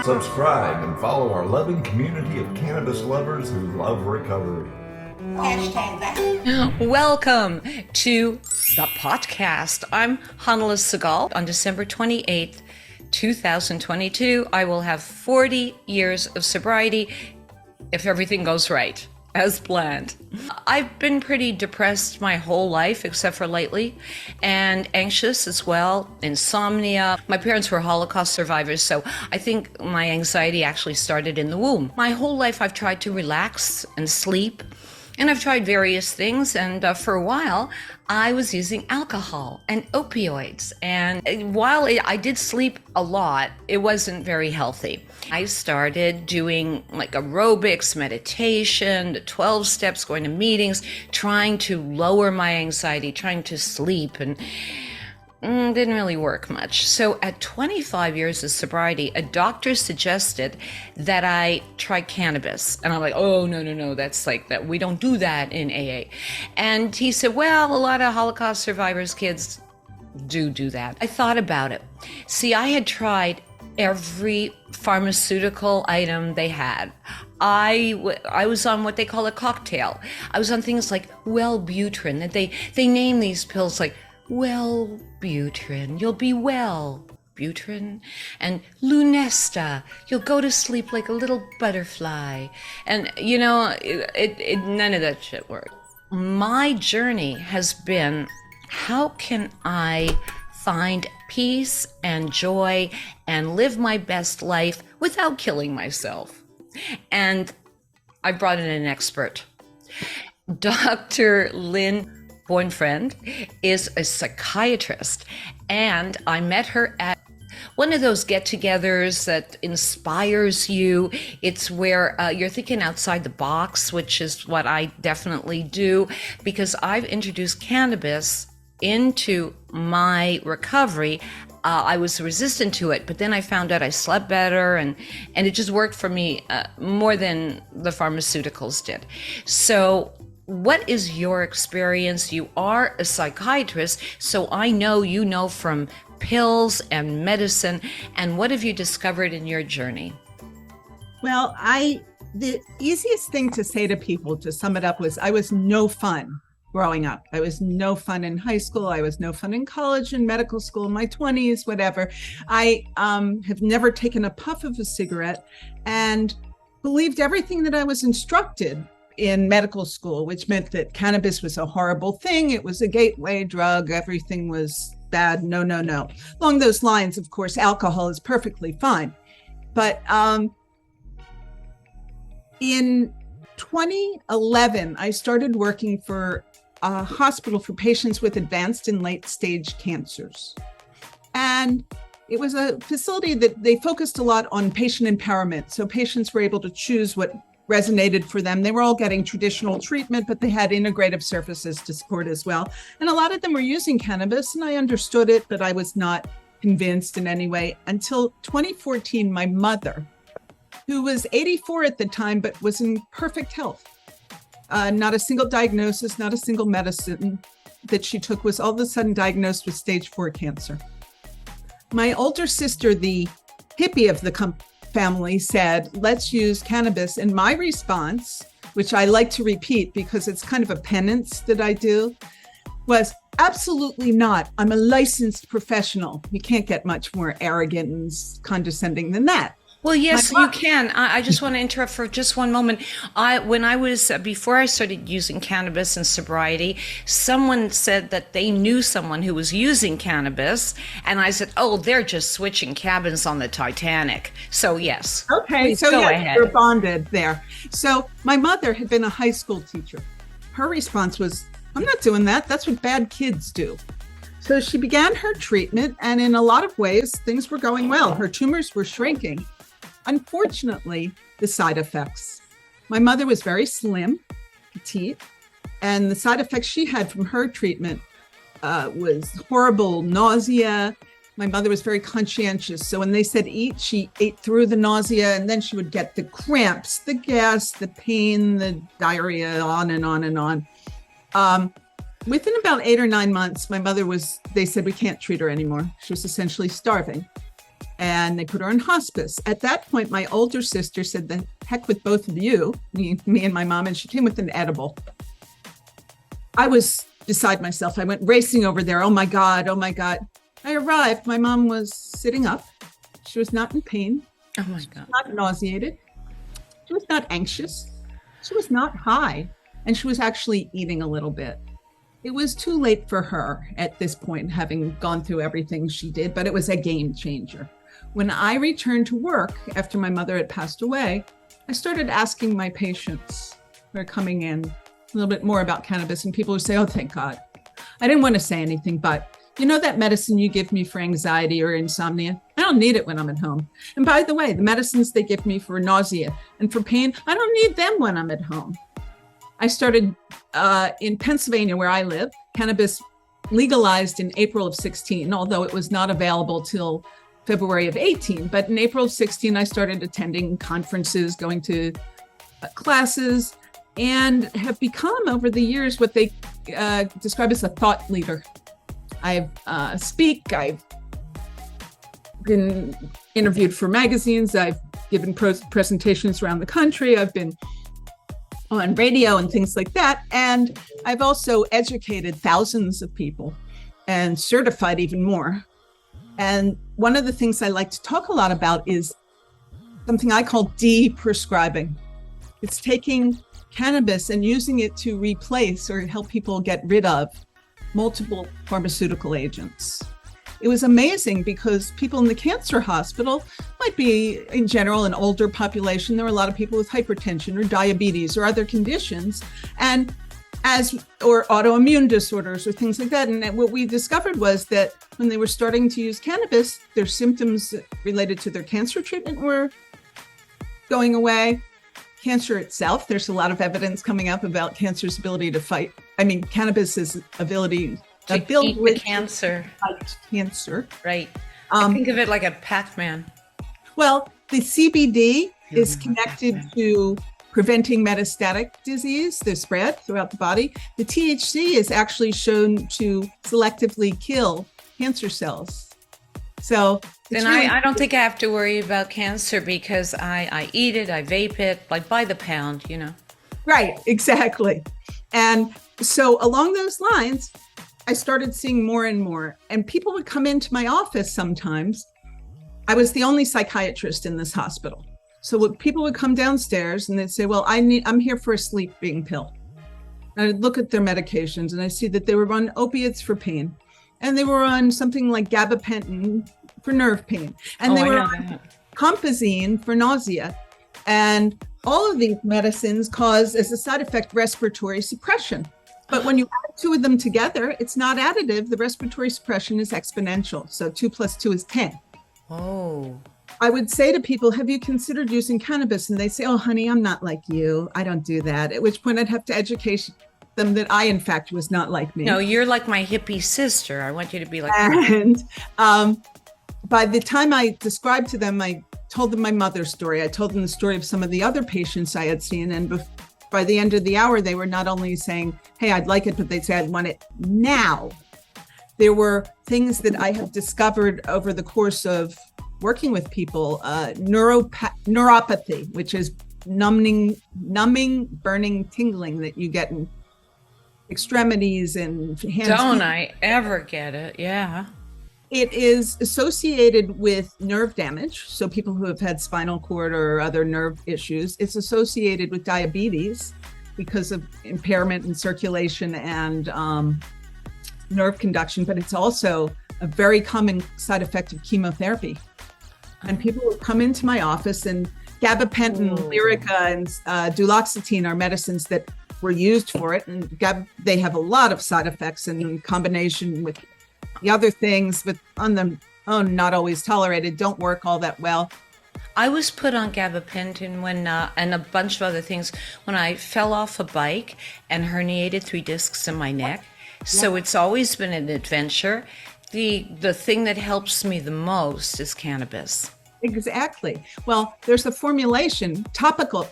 Subscribe and follow our loving community of cannabis lovers who love recovery. Welcome to the podcast. I'm Hanala Segal. On December 28th, 2022, I will have 40 years of sobriety if everything goes right, as planned. I've been pretty depressed my whole life, except for lately, and anxious as well, insomnia. My parents were Holocaust survivors, so I think my anxiety actually started in the womb. My whole life I've tried to relax and sleep, and I've tried various things, and for a while, I was using alcohol and opioids. And while I did sleep a lot, it wasn't very healthy. I started doing like aerobics, meditation, the 12 steps, going to meetings, trying to lower my anxiety, trying to sleep, and didn't really work much. So at 25 years of sobriety, a doctor suggested that I try cannabis. And I'm like, oh, no, that's like that. We don't do that in AA. And he said, well, a lot of Holocaust survivors' kids do that. I thought about it. See, I had tried every pharmaceutical item they had. I was on what they call a cocktail. I was on things like Wellbutrin, that they name these pills like Wellbutrin, you'll be well, Butrin, and Lunesta, you'll go to sleep like a little butterfly. And you know, none of that shit worked. My journey has been, how can I find peace and joy and live my best life without killing myself? And I brought in an expert. Dr. Lynn Bornfriend is a psychiatrist, and I met her at one of those get-togethers that inspires you. It's where you're thinking outside the box, which is what I definitely do, because I've introduced cannabis into my recovery. I was resistant to it, but then I found out I slept better, and it just worked for me more than the pharmaceuticals did. So what is your experience? You are a psychiatrist, so I know you know from pills and medicine. And what have you discovered in your journey? Well, the easiest thing to say to people, to sum it up, was I was no fun growing up. I was no fun in high school. I was no fun in college and medical school in my 20s, whatever. I have never taken a puff of a cigarette and believed everything that I was instructed in medical school, which meant that cannabis was a horrible thing. It was a gateway drug. Everything was bad. No. Along those lines, of course, alcohol is perfectly fine. But in 2011, I started working for a hospital for patients with advanced and late stage cancers. And it was a facility that they focused a lot on patient empowerment. So patients were able to choose what resonated for them. They were all getting traditional treatment, but they had integrative services to support as well. And a lot of them were using cannabis, and I understood it, but I was not convinced in any way until 2014. My mother, who was 84 at the time, but was in perfect health, not a single diagnosis, not a single medicine that she took, was all of a sudden diagnosed with stage 4 cancer. My older sister, the hippie of the family, said, let's use cannabis. And my response, which I like to repeat because it's kind of a penance that I do, was absolutely not. I'm a licensed professional. You can't get much more arrogant and condescending than that. Well, yes, you can. I just want to interrupt for just one moment. Before I started using cannabis and sobriety, someone said that they knew someone who was using cannabis. And I said, oh, they're just switching cabins on the Titanic. So yes. Okay, so yeah, we're bonded there. So my mother had been a high school teacher. Her response was, I'm not doing that. That's what bad kids do. So she began her treatment, and in a lot of ways, things were going well. Her tumors were shrinking. Unfortunately, the side effects. My mother was very slim, petite, and the side effects she had from her treatment was horrible nausea. My mother was very conscientious. So when they said eat, she ate through the nausea, and then she would get the cramps, the gas, the pain, the diarrhea, on and on and on. Within about 8 or 9 months, my mother they said, we can't treat her anymore. She was essentially starving. and they put her on hospice. At that point, my older sister said, the heck with both of you, me and my mom, and she came with an edible. I was beside myself. I went racing over there. Oh my God. I arrived. My mom was sitting up. She was not in pain. Oh my God. Not nauseated. She was not anxious. She was not high. And she was actually eating a little bit. It was too late for her at this point, having gone through everything she did, but it was a game changer. When I returned to work after my mother had passed away, I started asking my patients who are coming in a little bit more about cannabis, and people would say, oh, thank God. I didn't want to say anything, but you know that medicine you give me for anxiety or insomnia? I don't need it when I'm at home. And by the way, the medicines they give me for nausea and for pain, I don't need them when I'm at home. I started in Pennsylvania, where I live. Cannabis legalized in April of 16, although it was not available till February of 18. But in April of 16, I started attending conferences, going to classes, and have become over the years what they describe as a thought leader. I've I've been interviewed for magazines. I've given presentations around the country. I've been on radio and things like that. And I've also educated thousands of people and certified even more. And one of the things I like to talk a lot about is something I call de-prescribing. It's taking cannabis and using it to replace or help people get rid of multiple pharmaceutical agents. It was amazing because people in the cancer hospital might be, in general, an older population. There were a lot of people with hypertension or diabetes or other conditions, or autoimmune disorders or things like that. And what we discovered was that when they were starting to use cannabis, their symptoms related to their cancer treatment were going away. Cancer itself, there's a lot of evidence coming up about cancer's ability to fight. Cannabis's ability to build with cancer. Fight cancer. Right. I think of it like a Pac-Man. Well, the CBD is connected to preventing metastatic disease, the spread throughout the body. The THC is actually shown to selectively kill cancer cells. So then I don't think I have to worry about cancer because I eat it, I vape it, like by the pound, you know. Right, exactly. And so along those lines, I started seeing more and more, and people would come into my office sometimes. I was the only psychiatrist in this hospital. So people would come downstairs and they'd say, well, I'm here for a sleeping pill. And I'd look at their medications and I see that they were on opiates for pain. And they were on something like gabapentin for nerve pain. And they were on compazine for nausea. And all of these medicines cause, as a side effect, respiratory suppression. But when you add two of them together, it's not additive. The respiratory suppression is exponential. So 2 + 2 is 10. Oh. I would say to people, have you considered using cannabis? And they say, oh, honey, I'm not like you. I don't do that. At which point I'd have to educate them that I, in fact, was not like me. No, you're like my hippie sister. I want you to be like And by the time I described to them, I told them my mother's story. I told them the story of some of the other patients I had seen. And by the end of the hour, they were not only saying, hey, I'd like it, but they'd say, I'd want it now. There were things that I have discovered over the course of working with people, neuropathy, which is numbing, burning, tingling that you get in extremities and hands. Don't I ever get it? Yeah. It is associated with nerve damage. So people who have had spinal cord or other nerve issues, it's associated with diabetes because of impairment in circulation and nerve conduction, but it's also a very common side effect of chemotherapy. And people will come into my office, and gabapentin, Lyrica, and duloxetine are medicines that were used for it. And they have a lot of side effects in combination with the other things, but on their own, not always tolerated, don't work all that well. I was put on gabapentin when, and a bunch of other things when I fell off a bike and herniated 3 discs in my neck. So it's always been an adventure. The thing that helps me the most is cannabis. Exactly. Well, there's a formulation, topical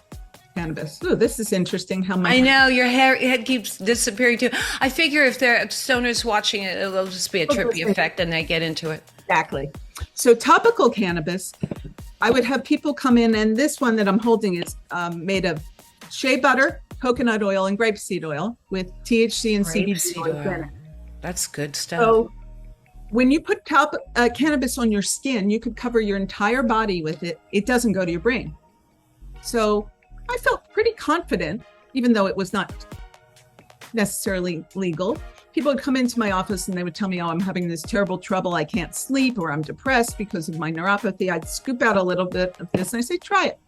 cannabis. Ooh, this is interesting. How much I know your head keeps disappearing too. I figure if there are stoners watching it, it'll just be a trippy effect and they get into it. Exactly. So topical cannabis, I would have people come in, and this one that I'm holding is made of shea butter, coconut oil, and grapeseed oil with THC and CBD oil in it. That's good stuff. So when you put cannabis on your skin, you could cover your entire body with it. It doesn't go to your brain. So I felt pretty confident, even though it was not necessarily legal. People would come into my office and they would tell me, oh, I'm having this terrible trouble. I can't sleep, or I'm depressed because of my neuropathy. I'd scoop out a little bit of this and I say, try it.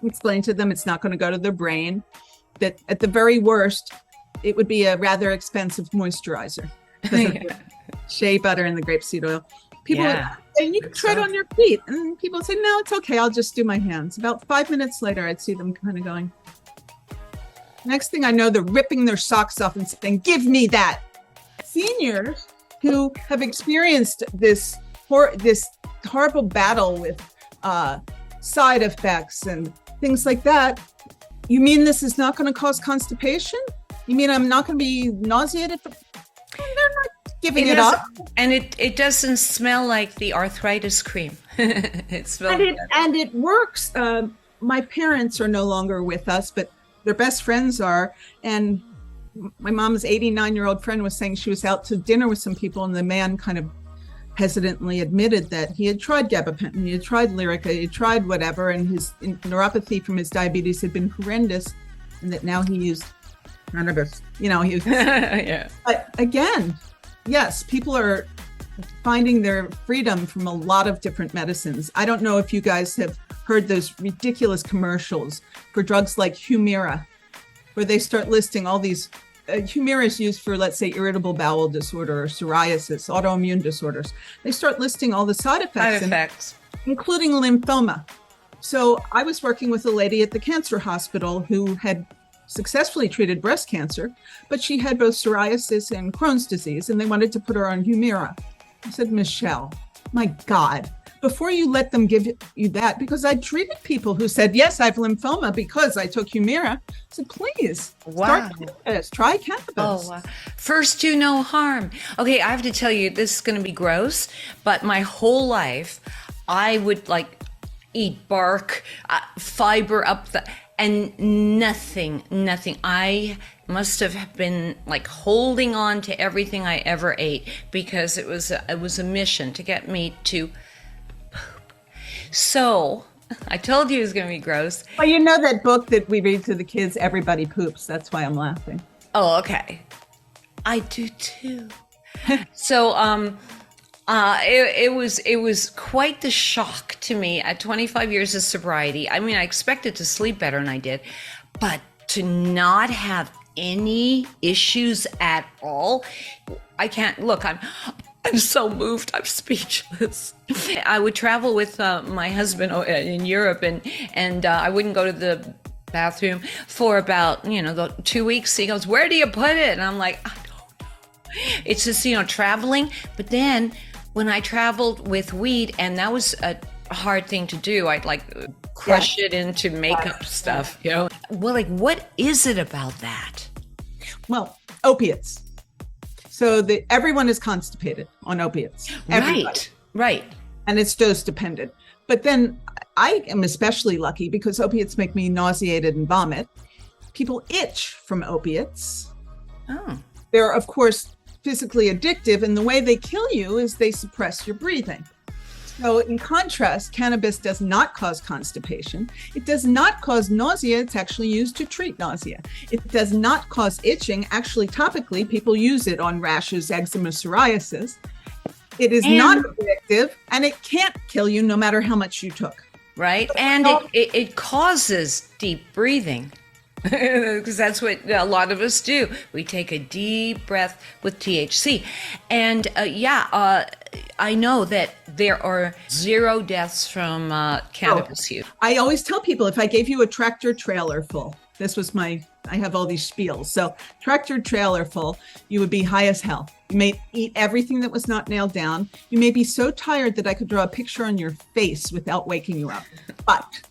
Explain to them it's not going to go to their brain, that at the very worst, it would be a rather expensive moisturizer. Shea butter and the grapeseed oil. People would, and you can try it on your feet. And people would say, no, it's okay. I'll just do my hands. About 5 minutes later, I'd see them kind of going. Next thing I know, they're ripping their socks off and saying, give me that. Seniors who have experienced this horrible battle with side effects and things like that. You mean this is not going to cause constipation? You mean I'm not going to be nauseated? They're not giving it up. And it doesn't smell like the arthritis cream. And it works. My parents are no longer with us, but their best friends are. And my mom's 89-year-old friend was saying she was out to dinner with some people, and the man kind of hesitantly admitted that he had tried gabapentin, he had tried Lyrica, he had tried whatever, and his neuropathy from his diabetes had been horrendous, and that now he used cannabis. He was, yeah. But again, yes, people are finding their freedom from a lot of different medicines. I don't know if you guys have heard those ridiculous commercials for drugs like Humira, where they start listing all these. Humira is used for, let's say, irritable bowel disorder or psoriasis, autoimmune disorders. They start listing all the side effects. Including lymphoma. So I was working with a lady at the cancer hospital who had successfully treated breast cancer, but she had both psoriasis and Crohn's disease, and they wanted to put her on Humira. I said, Michelle, my God, before you let them give you that, because I treated people who said, yes, I have lymphoma because I took Humira. I said, please, start cannabis, try cannabis. Oh, wow. First, do no harm. Okay, I have to tell you, this is going to be gross, but my whole life, I would eat bark, fiber up and nothing. I must have been holding on to everything I ever ate, because it was a mission to get me to poop. So I told you it was going to be gross. Well, you know that book that we read to the kids, Everybody Poops. That's why I'm laughing. Oh, okay. I do too. So, it was quite the shock to me at 25 years of sobriety. I mean, I expected to sleep better than I did, but to not have any issues at all, I can't. Look, I'm so moved. I'm speechless. I would travel with my husband in Europe, and I wouldn't go to the bathroom for about 2 weeks. He goes, "Where do you put it?" And I'm like, I don't know. It's just traveling. But then when I traveled with weed, and that was a hard thing to do, I'd crush it into makeup stuff. Well, what is it about that? Well, opiates. So everyone is constipated on opiates. Everybody. Right. And it's dose dependent. But then I am especially lucky because opiates make me nauseated and vomit. People itch from opiates. Oh. They're, of course, physically addictive, and the way they kill you is they suppress your breathing. So in contrast, cannabis does not cause constipation. It does not cause nausea. It's actually used to treat nausea. It does not cause itching. Actually, topically, people use it on rashes, eczema, psoriasis. It is not addictive, and it can't kill you no matter how much you took. Right. And it causes deep breathing. Because that's what a lot of us do. We take a deep breath with THC. And I know that there are 0 deaths from cannabis use. I always tell people, if I gave you a tractor trailer full, I have all these spiels. So tractor trailer full, you would be high as hell. You may eat everything that was not nailed down. You may be so tired that I could draw a picture on your face without waking you up. But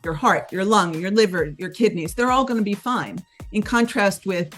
your heart, your lung, your liver, your kidneys, they're all going to be fine. In contrast with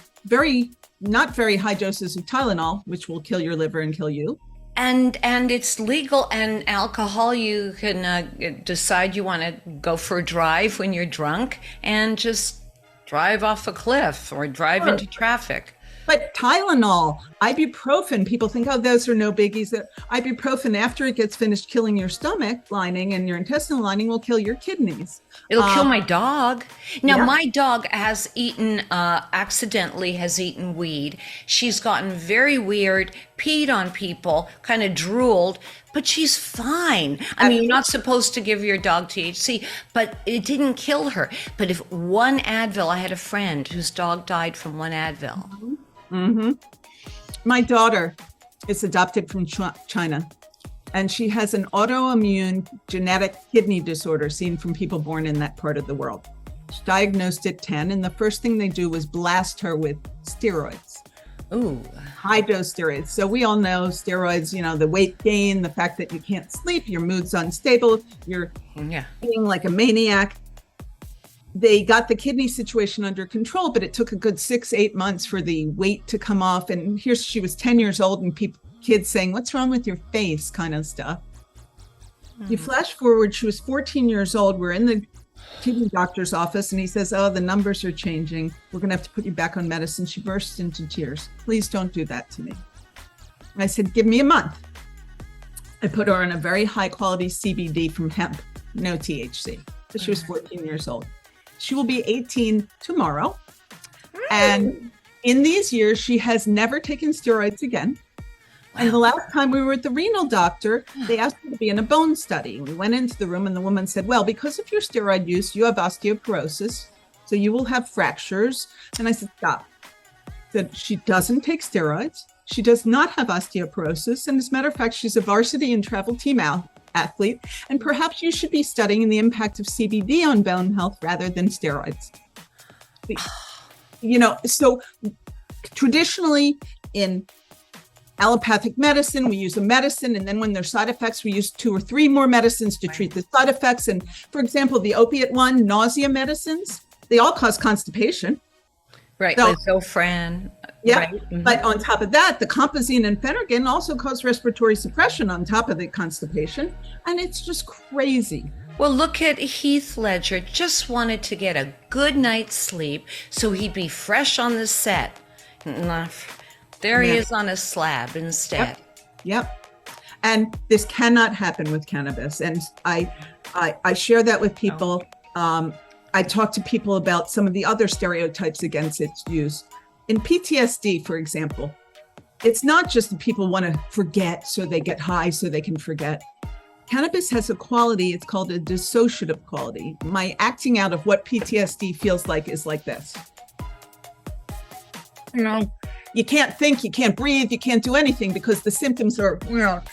not very high doses of Tylenol, which will kill your liver and kill you, And it's legal, and alcohol, you can decide you want to go for a drive when you're drunk and just drive off a cliff or drive into traffic. But Tylenol, ibuprofen, people think, oh, those are no biggies. That ibuprofen, after it gets finished killing your stomach lining and your intestinal lining, will kill your kidneys. It'll kill my dog. Now, yeah. my dog accidentally has eaten weed. She's gotten very weird, peed on people, kind of drooled, but she's fine. I mean, you're not supposed to give your dog THC, but it didn't kill her. But if one Advil, I had a friend whose dog died from one Advil. Mm-hmm. My daughter is adopted from China, and she has an autoimmune genetic kidney disorder seen from people born in that part of the world. She diagnosed at 10, and the first thing they do was blast her with steroids. Ooh. High dose steroids. So we all know steroids, the weight gain, the fact that you can't sleep, your mood's unstable, you're being like a maniac. They got the kidney situation under control, but it took a good 6-8 months for the weight to come off. And here she was 10 years old, and kids saying, what's wrong with your face, kind of stuff. You flash forward, she was 14 years old. We're in the kidney doctor's office, and he says, oh, the numbers are changing. We're going to have to put you back on medicine. She bursts into tears. Please don't do that to me. I said, give me a month. I put her on a very high quality CBD from hemp, no THC. So she was 14 years old. She will be 18 tomorrow. And in these years, she has never taken steroids again. And the last time we were at the renal doctor, they asked her to be in a bone study. We went into the room, and the woman said, well, because of your steroid use, you have osteoporosis, so you will have fractures. And I said, stop. I said, she doesn't take steroids. She does not have osteoporosis. And as a matter of fact, she's a varsity and travel team athlete. And perhaps you should be studying the impact of CBD on bone health rather than steroids. So traditionally in allopathic medicine, we use a medicine, and then when there's side effects, we use 2 or 3 more medicines to treat the side effects. And for example, the opiate one, nausea medicines, they all cause constipation. Right, So, Zofran. yeah, Right. Mm-hmm. But on top of that, the compazine and Phenergan also cause respiratory suppression on top of the constipation. And it's just crazy. Well, look at Heath Ledger. Just wanted to get a good night's sleep so he'd be fresh on the set. There he is on a slab instead. Yep. And this cannot happen with cannabis. And I share that with people. I talk to people about some of the other stereotypes against its use. In PTSD, for example, it's not just that people want to forget, so they get high so they can forget. Cannabis has a quality, it's called a dissociative quality. My acting out of what PTSD feels like is like this. You can't think, you can't breathe, you can't do anything because the symptoms are,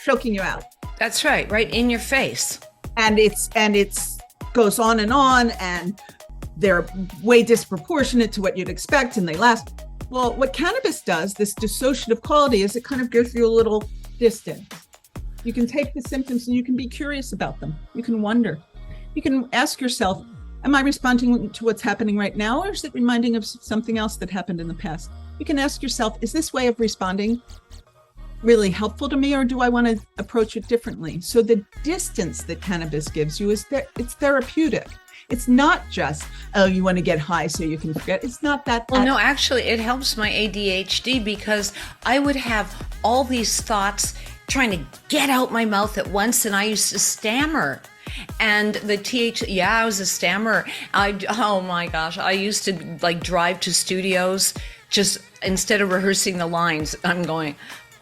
choking you out. That's right in your face. And it's goes on, and they're way disproportionate to what you'd expect, and they last. Well, what cannabis does, this dissociative quality, is it kind of gives you a little distance. You can take the symptoms and you can be curious about them. You can wonder. You can ask yourself, am I responding to what's happening right now, or is it reminding of something else that happened in the past? You can ask yourself, is this way of responding really helpful to me, or do I want to approach it differently? So the distance that cannabis gives you it's therapeutic. It's not just, oh, you want to get high so you can forget. It's not that. Well, no, actually, it helps my ADHD because I would have all these thoughts trying to get out my mouth at once, and I used to stammer. And the I was a stammerer. Oh my gosh, I used to drive to studios, just instead of rehearsing the lines, I'm going,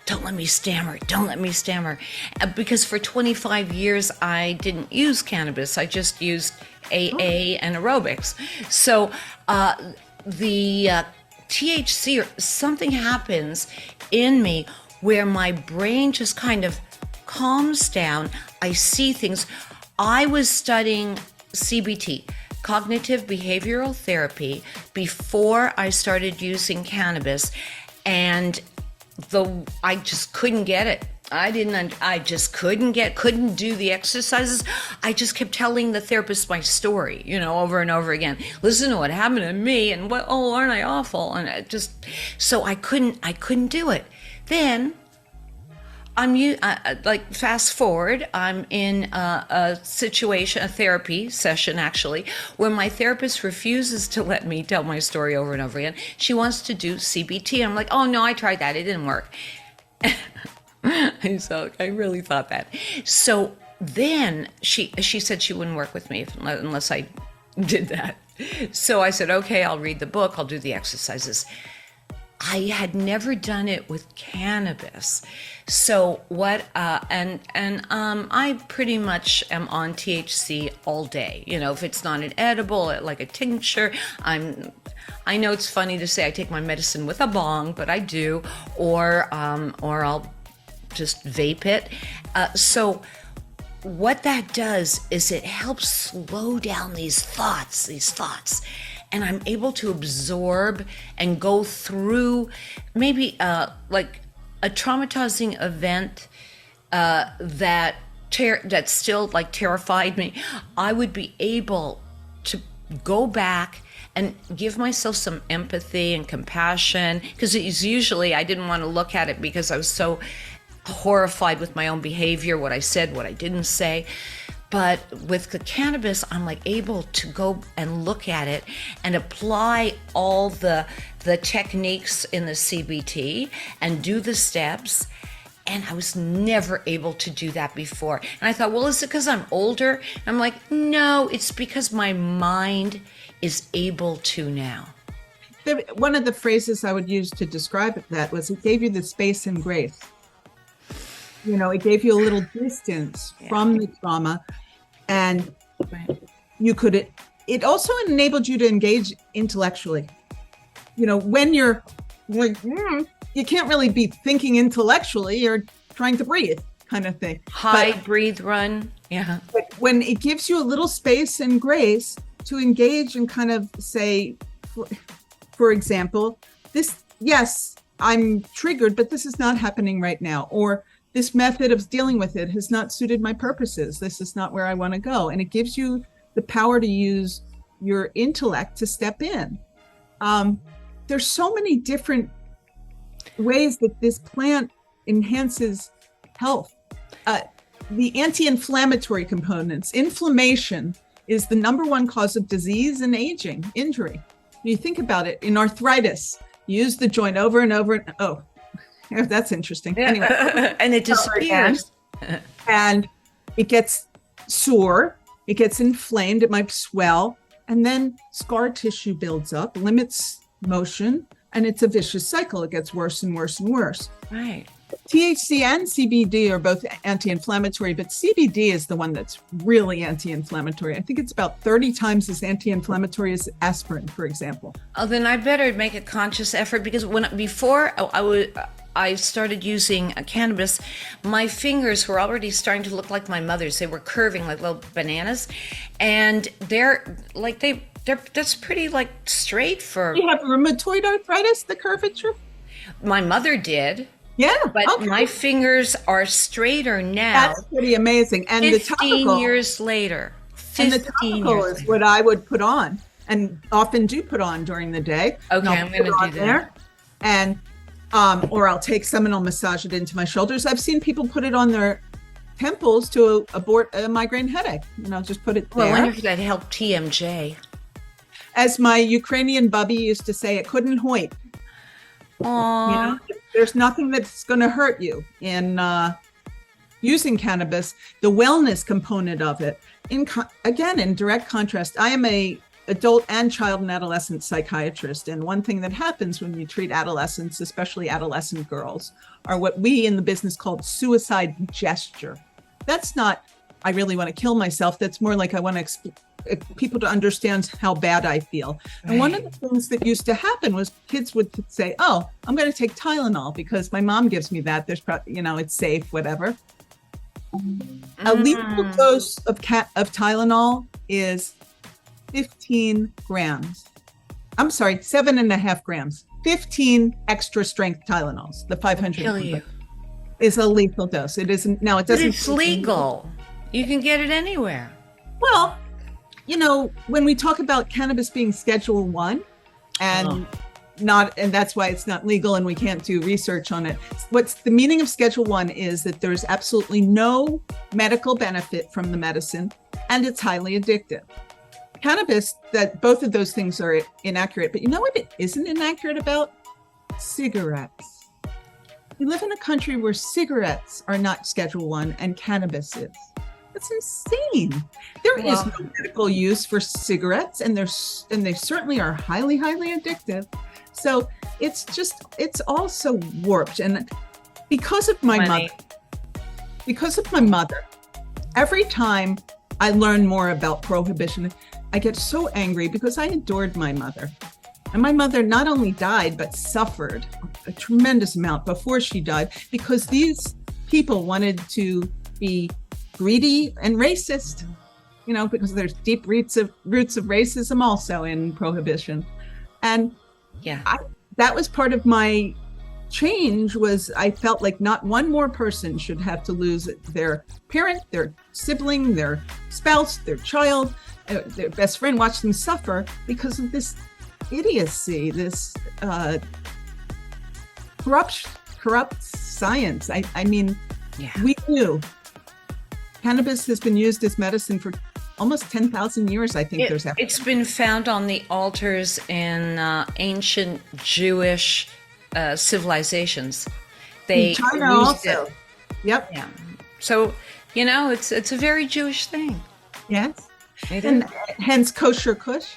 don't let me stammer, don't let me stammer. Because for 25 years, I didn't use cannabis. I just used AA and aerobics. So the THC, or something happens in me where my brain just kind of calms down. I see things. I was studying CBT, cognitive behavioral therapy, before I started using cannabis, and I just couldn't get it. I just couldn't do the exercises. I just kept telling the therapist my story, over and over again. Listen to what happened to me, and aren't I awful? And so I couldn't do it. Then like fast forward, I'm in a situation, a therapy session actually, where my therapist refuses to let me tell my story over and over again. She wants to do CBT. I'm like, oh no, I tried that. It didn't work. So I really thought that. So then she said she wouldn't work with me unless I did that. So I said, okay, I'll read the book. I'll do the exercises. I had never done it with cannabis. So I pretty much am on THC all day. You know, if it's not an edible, like a tincture, I know it's funny to say I take my medicine with a bong, but I do, or I'll just vape it. So what that does is it helps slow down these thoughts, and I'm able to absorb and go through maybe like a traumatizing event that still like terrified me. I would be able to go back and give myself some empathy and compassion, because it's usually I didn't want to look at it because I was so horrified with my own behavior, what I said, what I didn't say. But with the cannabis, I'm like able to go and look at it and apply all the techniques in the CBT and do the steps. And I was never able to do that before. And I thought, well, is it because I'm older? And I'm like, no, it's because my mind is able to now. One of the phrases I would use to describe that was it gave you the space and grace. You know, it gave you a little distance from the trauma, and you could, it also enabled you to engage intellectually. You know, when you're like, you can't really be thinking intellectually, you're trying to breathe kind of thing. Breathe, run. Yeah. But when it gives you a little space and grace to engage and kind of say, for example, this, yes, I'm triggered, but this is not happening right now. Or this method of dealing with it has not suited my purposes. This is not where I want to go. And it gives you the power to use your intellect to step in. There's so many different ways that this plant enhances health. The anti-inflammatory components. Inflammation is the number one cause of disease and aging, injury. You think about it, in arthritis, you use the joint over and over. That's interesting. Anyway, and it disappears. And it gets sore, it gets inflamed, it might swell, and then scar tissue builds up, limits motion, and it's a vicious cycle. It gets worse and worse and worse. Right. THC and CBD are both anti-inflammatory, but CBD is the one that's really anti-inflammatory. I think it's about 30 times as anti-inflammatory as aspirin, for example. Oh, then I better make a conscious effort, because before I started using cannabis, my fingers were already starting to look like my mother's. They were curving like little bananas, and that's pretty like straight for. You have rheumatoid arthritis, the curvature? My mother did. Yeah, but my fingers are straighter now. That's pretty amazing. And 15 years later. And the topical is what I would put on, and often do put on during the day. Okay, I'm going to do that. There, and or I'll take some and I'll massage it into my shoulders. I've seen people put it on their temples to abort a migraine headache. You know, just put it there. Well, I wonder if that helped TMJ. As my Ukrainian bubby used to say, it couldn't hoit. Aww. You know, there's nothing that's going to hurt you in using cannabis. The wellness component of it, again, in direct contrast, I am a adult and child and adolescent psychiatrist. And one thing that happens when you treat adolescents, especially adolescent girls, are what we in the business call suicide gesture. That's not, I really want to kill myself. That's more like I want to people to understand how bad I feel. Right. And one of the things that used to happen was kids would say, oh, I'm going to take Tylenol because my mom gives me that. There's probably, you know, it's safe, whatever. A lethal dose of Tylenol is 15 grams. I'm sorry, 7.5 grams. 15 extra strength Tylenols, the 500 is a lethal dose. It isn't, now it doesn't. But it's legal. You can get it anywhere. Well, you know, when we talk about cannabis being Schedule 1 and not, and that's why it's not legal and we can't do research on it. What's the meaning of Schedule 1 is that there's absolutely no medical benefit from the medicine, and it's highly addictive. Cannabis, that both of those things are inaccurate, but you know what it isn't inaccurate about? Cigarettes. We live in a country where cigarettes are not Schedule 1 and cannabis is. That's insane. There is no medical use for cigarettes, and they certainly are highly, highly addictive. So it's all so warped. And because of my mother, every time I learn more about prohibition, I get so angry because I adored my mother. And my mother not only died, but suffered a tremendous amount before she died because these people wanted to be greedy and racist, because there's deep roots of racism also in prohibition. And that was part of my change. Was I felt like not one more person should have to lose their parent, their sibling, their spouse, their child, their best friend, watch them suffer because of this idiocy, this corrupt science. I mean, we knew cannabis has been used as medicine for almost 10,000 years. I think it's been found on the altars in ancient Jewish civilizations. They China also. Yep. Yeah. So it's a very Jewish thing. Yes. And hence kosher kush.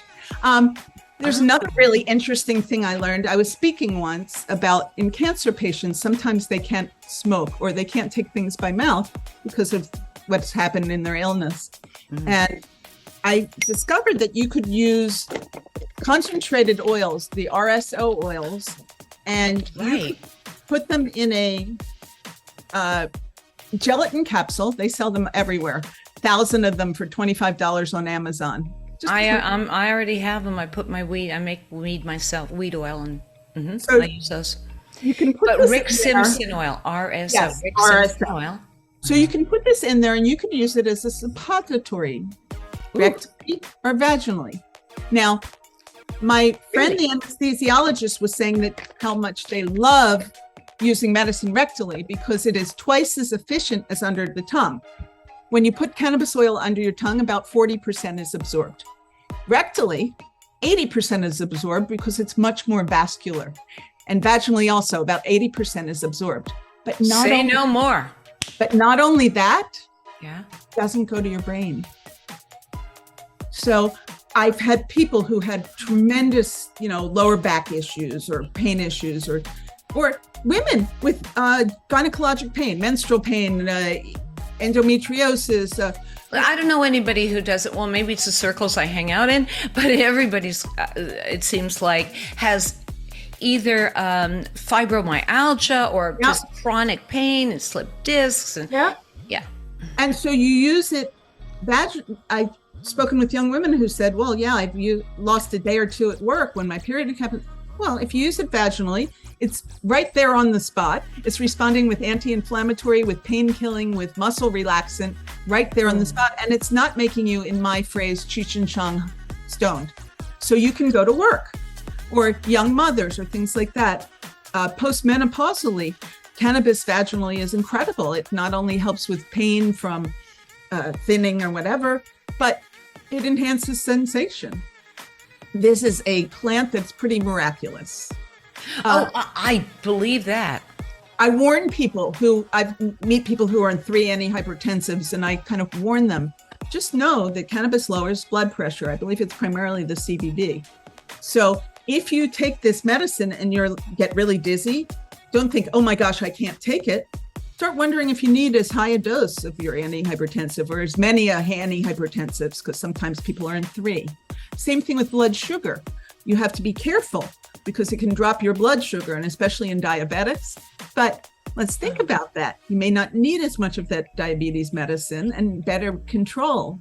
There's another really interesting thing I learned. I was speaking once about in cancer patients, sometimes they can't smoke or they can't take things by mouth because of what's happened in their illness. Mm-hmm. And I discovered that you could use concentrated oils, the RSO oils, and you put them in a gelatin capsule. They sell them everywhere. 1,000 of them for $25 on Amazon. I already have them. I put my weed. I make weed myself, weed oil, and so I use those. You can put Rick Simpson oil, RSO, yes, Rick RSO. Simpson oil. So you can put this in there, and you can use it as a suppository, rectally or vaginally. Now, my friend, the anesthesiologist, was saying that how much they love using medicine rectally because it is twice as efficient as under the tongue. When you put cannabis oil under your tongue, about 40% is absorbed. Rectally, 80% is absorbed because it's much more vascular. And vaginally also, about 80% is absorbed. But no more. But not only that, it doesn't go to your brain. So I've had people who had tremendous, lower back issues or pain issues, or women with gynecologic pain, menstrual pain, endometriosis. I don't know anybody who does it. Well, maybe it's the circles I hang out in, but everybody's, it seems like, has either fibromyalgia or just chronic pain and slipped discs. And, And so you use it. I've spoken with young women who said, well, I've lost a day or two at work when my period happened. Well, if you use it vaginally, it's right there on the spot. It's responding with anti-inflammatory, with pain killing, with muscle relaxant, right there on the spot. And it's not making you, in my phrase, Cheech and Chong stoned. So you can go to work, or young mothers or things like that. Postmenopausally, cannabis vaginally is incredible. It not only helps with pain from thinning or whatever, but it enhances sensation. This is a plant that's pretty miraculous. I believe that. I warn people meet people who are on 3 antihypertensives, and I kind of warn them, just know that cannabis lowers blood pressure. I believe it's primarily the CBD. So if you take this medicine and you get really dizzy, don't think, oh my gosh, I can't take it. Start wondering if you need as high a dose of your antihypertensive or as many antihypertensives, because sometimes people are in 3. Same thing with blood sugar. You have to be careful because it can drop your blood sugar, and especially in diabetics. But let's think about that. You may not need as much of that diabetes medicine and better control.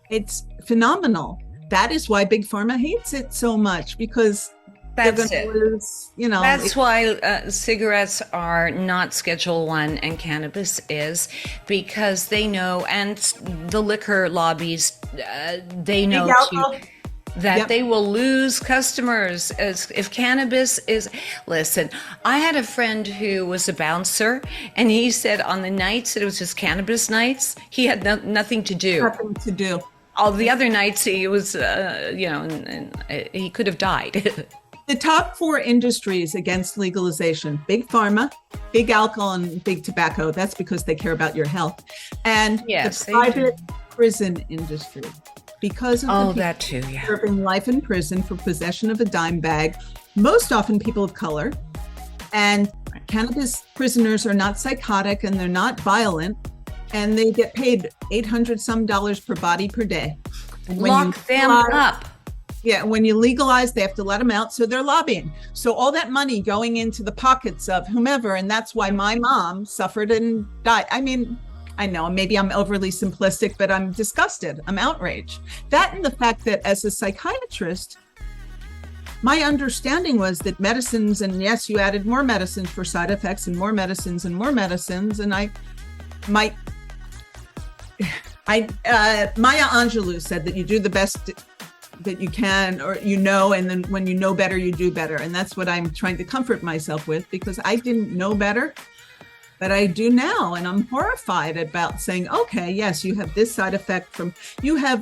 It's phenomenal. That is why Big Pharma hates it so much, because that's it. Lose, That's why cigarettes are not Schedule 1 and cannabis is, because they know, and the liquor lobbies, they know that Yep. they will lose customers as if cannabis is. Listen, I had a friend who was a bouncer, and he said on the nights that it was just cannabis nights, he had nothing to do. Nothing to do. All the other nights he was, and he could have died. The top 4 industries against legalization: big pharma, big alcohol, and big tobacco. That's because they care about your health. And Yes, the they do. private prison industry. Because of the people that too, yeah. serving life in prison for possession of a dime bag, most often people of color. And cannabis prisoners are not psychotic and they're not violent, and they get paid $800 some per body per day. And when Lock you them legalize- up. Yeah, when you legalize, they have to let them out. So they're lobbying. So all that money going into the pockets of whomever. And that's why my mom suffered and died. I mean, I know maybe I'm overly simplistic, but I'm disgusted. I'm outraged. That and the fact that as a psychiatrist, my understanding was that medicines, and yes, you added more medicines for side effects and more medicines and more medicines. And Maya Angelou said that you do the best that you can, or and then when you know better, you do better. And that's what I'm trying to comfort myself with, because I didn't know better, but I do now. And I'm horrified about saying, okay, yes, you have this side effect you have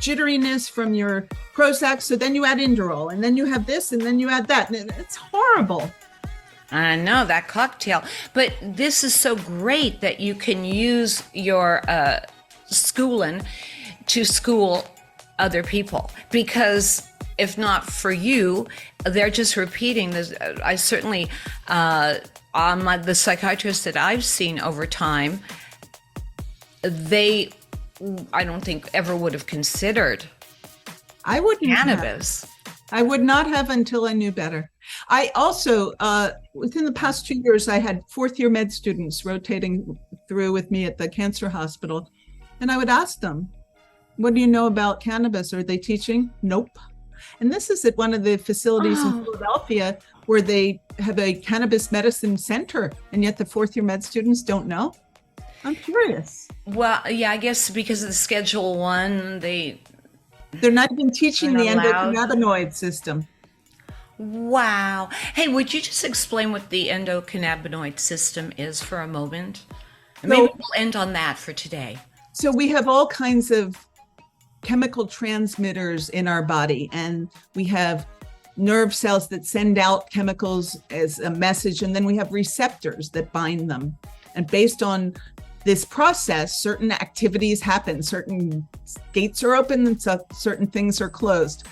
jitteriness from your Prozac, so then you add Inderol, and then you have this, and then you add that. And it's horrible. I know, that cocktail. But this is so great that you can use your schooling to school other people, because if not for you, they're just repeating this. I certainly, the psychiatrists that I've seen over time, I don't think ever would have considered I wouldn't cannabis. I would not have until I knew better. I also, within the past 2 years, I had 4th-year med students rotating through with me at the cancer hospital. And I would ask them, what do you know about cannabis? Are they teaching? Nope. And this is at one of the facilities in Philadelphia where they have a cannabis medicine center, and yet the 4th-year med students don't know. I'm curious. Well, yeah, I guess because of the Schedule I, They're not even teaching the Aren't allowed. endocannabinoid system. Wow. Hey, would you just explain what the endocannabinoid system is for a moment? And maybe we'll end on that for today. So we have all kinds of chemical transmitters in our body, and we have nerve cells that send out chemicals as a message, and then we have receptors that bind them. And based on this process, certain activities happen, certain gates are open, and certain things are closed.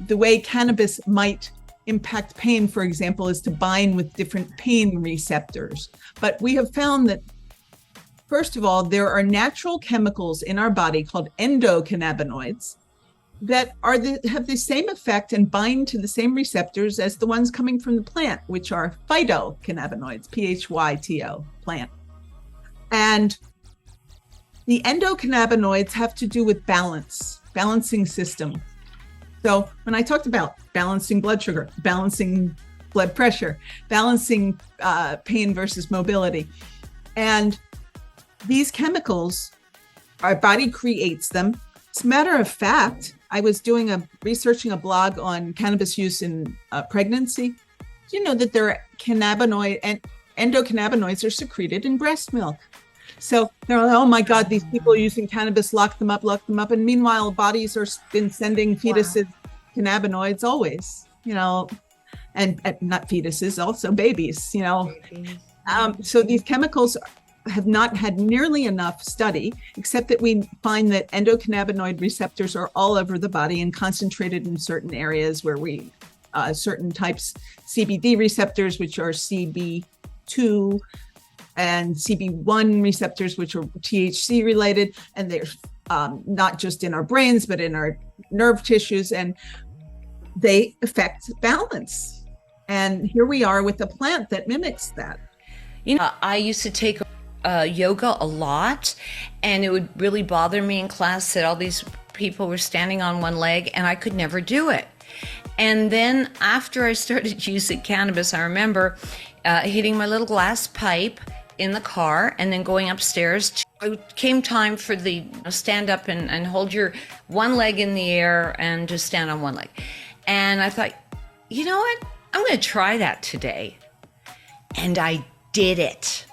The way cannabis might impact pain, for example, is to bind with different pain receptors. But we have found that, first of all, there are natural chemicals in our body called endocannabinoids that have the same effect and bind to the same receptors as the ones coming from the plant, which are phytocannabinoids, PHYTO, plant. And the endocannabinoids have to do with balancing system. So when I talked about balancing blood sugar, balancing blood pressure, balancing pain versus mobility, and these chemicals, our body creates them. As a matter of fact, I was researching a blog on cannabis use in pregnancy. Do you know that there are endocannabinoids are secreted in breast milk? So they're like, oh my God, these people are using cannabis, lock them up. And meanwhile, bodies are been sending fetuses cannabinoids always, and not fetuses, also babies, So these chemicals have not had nearly enough study, except that we find that endocannabinoid receptors are all over the body and concentrated in certain areas where certain types, CBD receptors, which are CB2, and CB1 receptors, which are THC related, and they're not just in our brains, but in our nerve tissues, and they affect balance. And here we are with a plant that mimics that. I used to take yoga a lot, and it would really bother me in class that all these people were standing on one leg, and I could never do it. And then after I started using cannabis, I remember hitting my little glass pipe in the car and then going upstairs. It came time for the stand up and hold your one leg in the air and just stand on one leg. And I thought, you know what? I'm going to try that today. And I did it.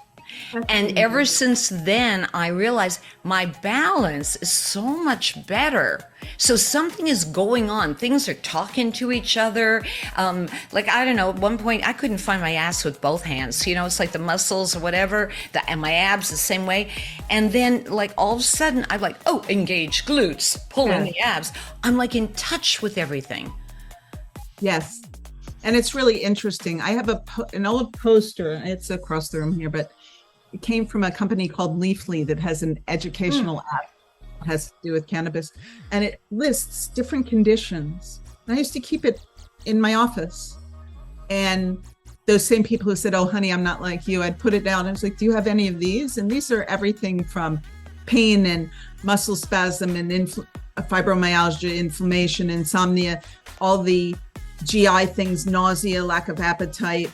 And ever since then, I realized my balance is so much better. So something is going on. Things are talking to each other. Like, I don't know, at one point, I couldn't find my ass with both hands. You know, it's like the muscles or whatever, and my abs the same way. And then, like, all of a sudden, I'm like, oh, engage glutes, pull in the abs. I'm like in touch with everything. Yes. And it's really interesting. I have an old poster. It's across the room here, but it came from a company called Leafly that has an educational app that has to do with cannabis. And it lists different conditions. And I used to keep it in my office. And those same people who said, oh, honey, I'm not like you, I'd put it down. I was like, do you have any of these? And these are everything from pain and muscle spasm and fibromyalgia, inflammation, insomnia, all the GI things, nausea, lack of appetite,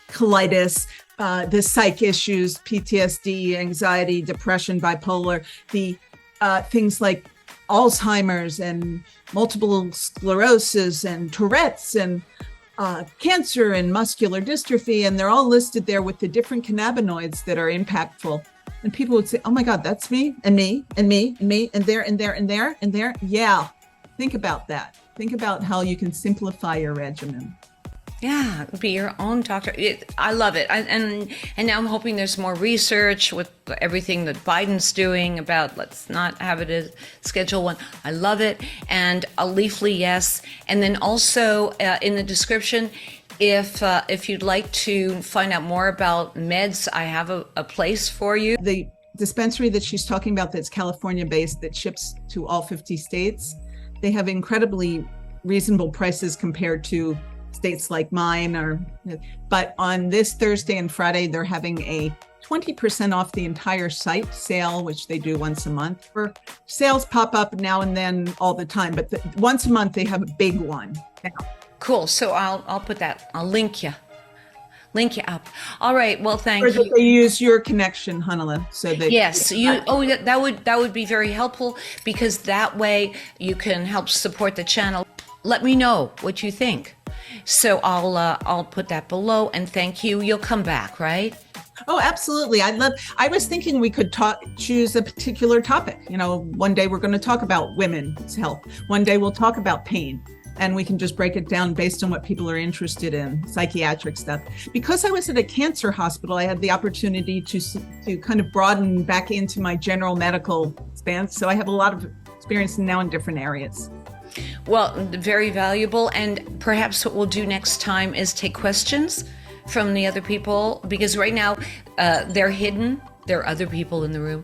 colitis, the psych issues, PTSD, anxiety, depression, bipolar, the things like Alzheimer's and multiple sclerosis and Tourette's and cancer and muscular dystrophy. And they're all listed there with the different cannabinoids that are impactful. And people would say, oh my God, that's me and me and me and me and there and there and there and there. Yeah. Think about that. Think about how you can simplify your regimen. Yeah, be your own doctor. I love it. And now I'm hoping there's more research with everything that Biden's doing about let's not have it as Schedule 1. I love it. And a Leafly, yes. And then also in the description, if you'd like to find out more about meds, I have a place for you. The dispensary that she's talking about that's California-based that ships to all 50 states, they have incredibly reasonable prices compared to states like mine. But on this Thursday and Friday, they're having a 20% off the entire site sale, which they do once a month. For sales pop up now and then all the time, but once a month they have a big one. Cool. So I'll put that. I'll link you up. All right. Well, thank you. They use your connection, Hanala, so that yes, that would be very helpful because that way you can help support the channel. Let me know what you think. So I'll put that below and thank you. You'll come back, right? Oh, absolutely. I was thinking we could choose a particular topic. You know, one day we're going to talk about women's health. One day we'll talk about pain. And we can just break it down based on what people are interested in, psychiatric stuff. Because I was at a cancer hospital, I had the opportunity to kind of broaden back into my general medical stance. So I have a lot of experience now in different areas. Well, very valuable. And perhaps what we'll do next time is take questions from the other people, because right now they're hidden. There are other people in the room.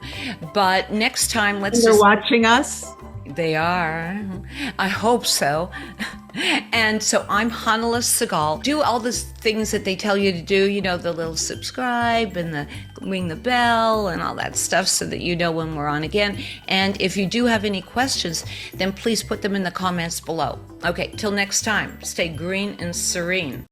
But next time, they're watching us. They are. I hope so. And so I'm Hanala Segal. Do all the things that they tell you to do, you know, the little subscribe and the ring the bell and all that stuff so that you know when we're on again. And if you do have any questions, then please put them in the comments below. Okay, till next time, stay green and serene.